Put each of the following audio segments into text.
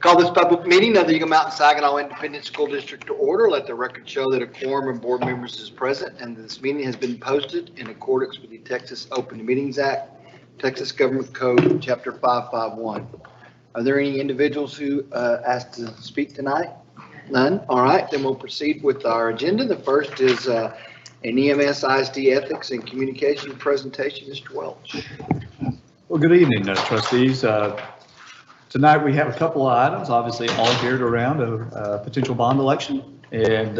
Call this public meeting of the Eagle Mountain Saginaw Independent School District to order. Let the record show that a quorum of board members is present and this meeting has been posted in accordance with the Texas Open Meetings Act, Texas Government Code, Chapter 551. Are there any individuals who asked to speak tonight? None? All right, then we'll proceed with our agenda. The first is an EMS ISD Ethics and Communication presentation. Mr. Welch. Well, good evening, trustees. Tonight we have a couple of items, obviously all geared around a potential bond election. And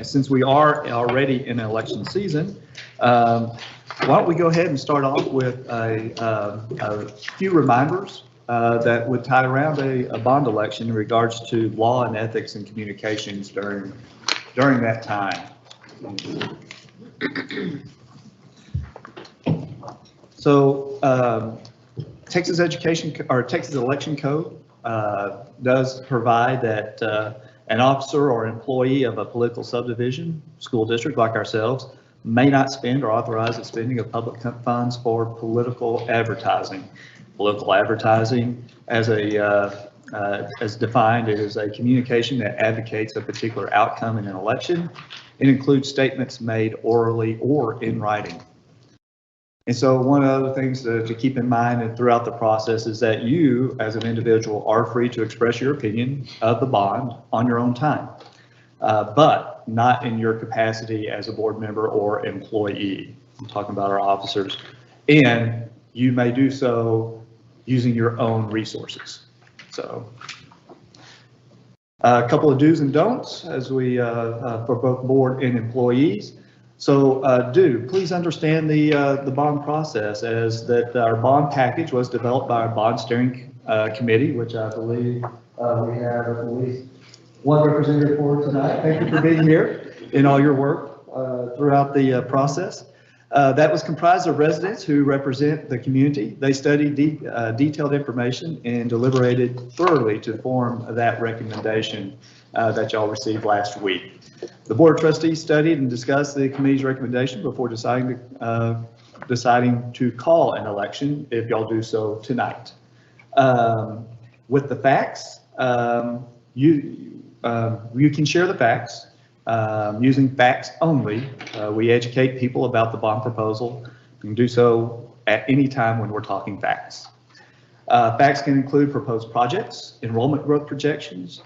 since we are already in election season, why don't we go ahead and start off with a few reminders that would tie around a bond election in regards to law and ethics and communications during that time. So Texas Election Code does provide that an officer or employee of a political subdivision, school district like ourselves, may not spend or authorize the spending of public funds for political advertising. Political advertising, as defined, is a communication that advocates a particular outcome in an election. It includes statements made orally or in writing. And so one of the things to keep in mind and throughout the process is that you, as an individual, are free to express your opinion of the bond on your own time, but not in your capacity as a board member or employee. I'm talking about our officers. And you may do so using your own resources. So a couple of do's and don'ts as we for both board and employees. So please understand the bond process as that our bond package was developed by our bond steering committee, which I believe we have at least one representative for tonight. Thank you for being here in all your work throughout the process. That was comprised of residents who represent the community. They studied detailed information and deliberated thoroughly to form that recommendation that y'all received last week. The Board of Trustees studied and discussed the committee's recommendation before deciding to call an election, if y'all do so tonight. With the facts, you can share the facts. Using facts only, we educate people about the bond proposal. You can do so at any time when we're talking facts. Facts can include proposed projects, enrollment growth projections,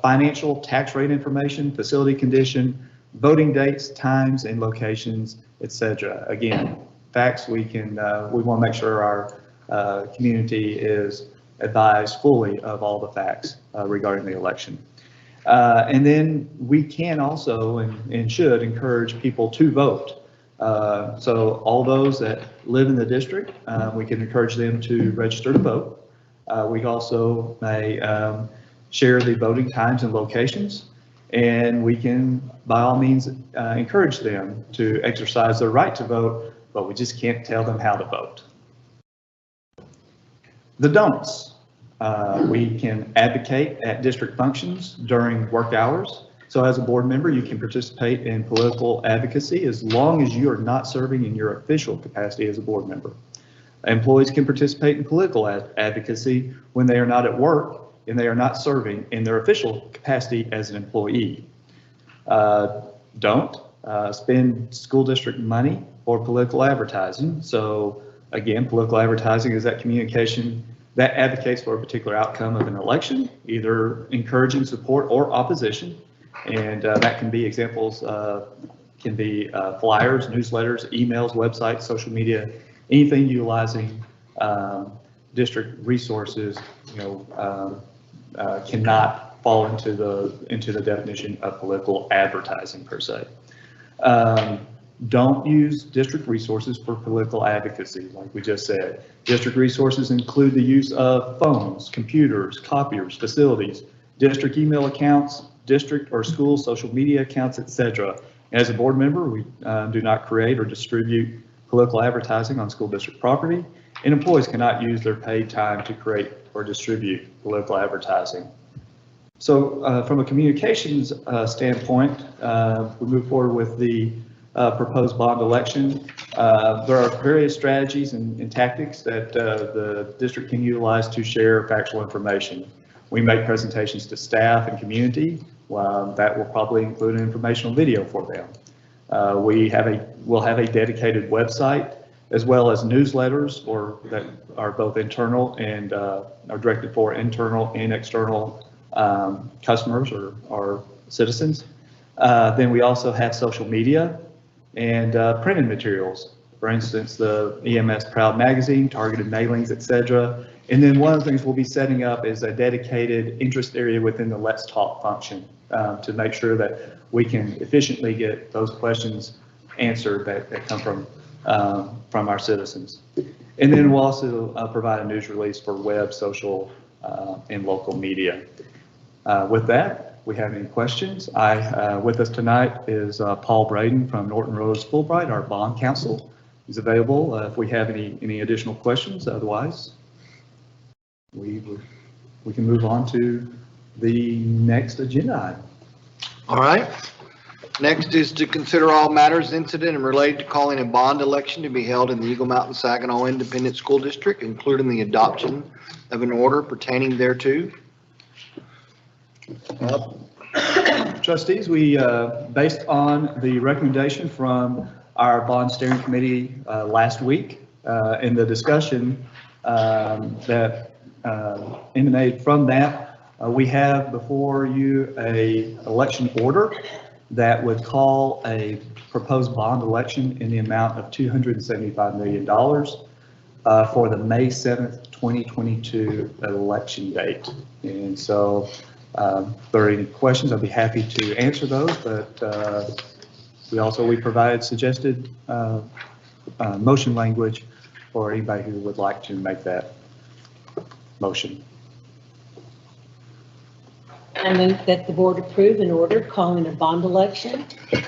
financial tax rate information, facility condition, voting dates, times and locations, etc. Again, facts we want to make sure our community is advised fully of all the facts regarding the election. And then we can also and should encourage people to vote. So all those that live in the district, we can encourage them to register to vote. We also may share the voting times and locations, and we can by all means encourage them to exercise their right to vote, but we just can't tell them how to vote. The don'ts. We can advocate at district functions during work hours. So as a board member, you can participate in political advocacy as long as you are not serving in your official capacity as a board member. Employees can participate in political advocacy when they are not at work and they are not serving in their official capacity as an employee. Don't spend school district money for political advertising. So again, political advertising is that communication that advocates for a particular outcome of an election, either encouraging support or opposition. And that can be examples, can be flyers, newsletters, emails, websites, social media, anything utilizing district resources, cannot fall into the definition of political advertising per se. Don't use district resources for political advocacy, like we just said. District resources include the use of phones, computers, copiers, facilities, district email accounts, district or school social media accounts, etc. As a board member, we do not create or distribute political advertising on school district property, and employees cannot use their paid time to create or distribute political advertising. So from a communications standpoint, we move forward with the proposed bond election. There are various strategies and tactics that the district can utilize to share factual information. We make presentations to staff and community. That will probably include an informational video for them. We'll have a dedicated website as well as newsletters that are both internal and are directed for internal and external customers or citizens. Then we also have social media and printed materials. For instance, the EMS Proud magazine, targeted mailings, etc. And then one of the things we'll be setting up is a dedicated interest area within the Let's Talk function to make sure that we can efficiently get those questions answered that come from our citizens. And then we'll also provide a news release for web, social, and local media. With that, we have any questions? With us tonight is Paul Braden from Norton Rose Fulbright, our bond counsel. He's available if we have any additional questions. Otherwise, we can move on to the next agenda item. All right. Next is to consider all matters incident and related to calling a bond election to be held in the Eagle Mountain Saginaw Independent School District, including the adoption of an order pertaining thereto. Trustees, we, based on the recommendation from our bond steering committee last week and the discussion that emanated from that, we have before you a election order that would call a proposed bond election in the amount of $275 million for the May 7th, 2022 election date. And so if there are any questions, I'd be happy to answer those, but we provided suggested motion language for anybody who would like to make that motion. I move that the board approve an order calling a bond election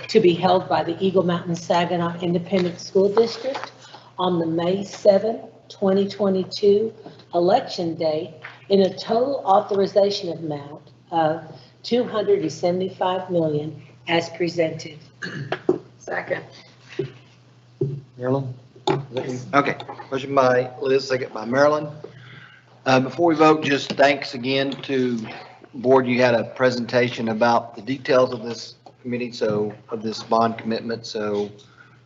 to be held by the Eagle Mountain Saginaw Independent School District on the May 7, 2022 election day in a total authorization amount of $275 million as presented. Second. Marilyn? Okay, motion by Liz, second by Marilyn. Before we vote, just thanks again to board. You had a presentation about the details of this committee, of this bond commitment,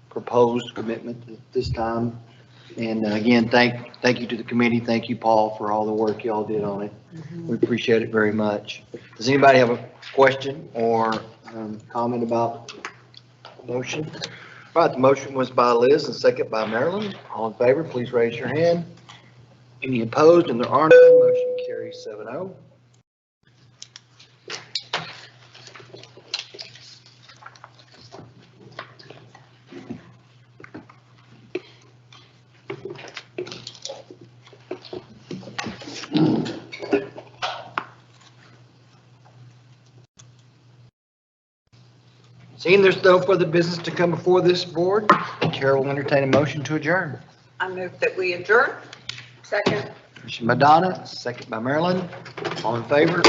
proposed commitment at this time. And again, thank you to the committee. Thank you, Paul, for all the work y'all did on it. We appreciate it very much. Does anybody have a question or comment about the motion? All right, the motion was by Liz and second by Marilyn. All in favor, please raise your hand. Any opposed? And there are none. Motion carries 7-0. Seeing there's no further business to come before this board, Chair will entertain a motion to adjourn. I move that we adjourn. Second. Motion by Donna, second by Marilyn. All in favor?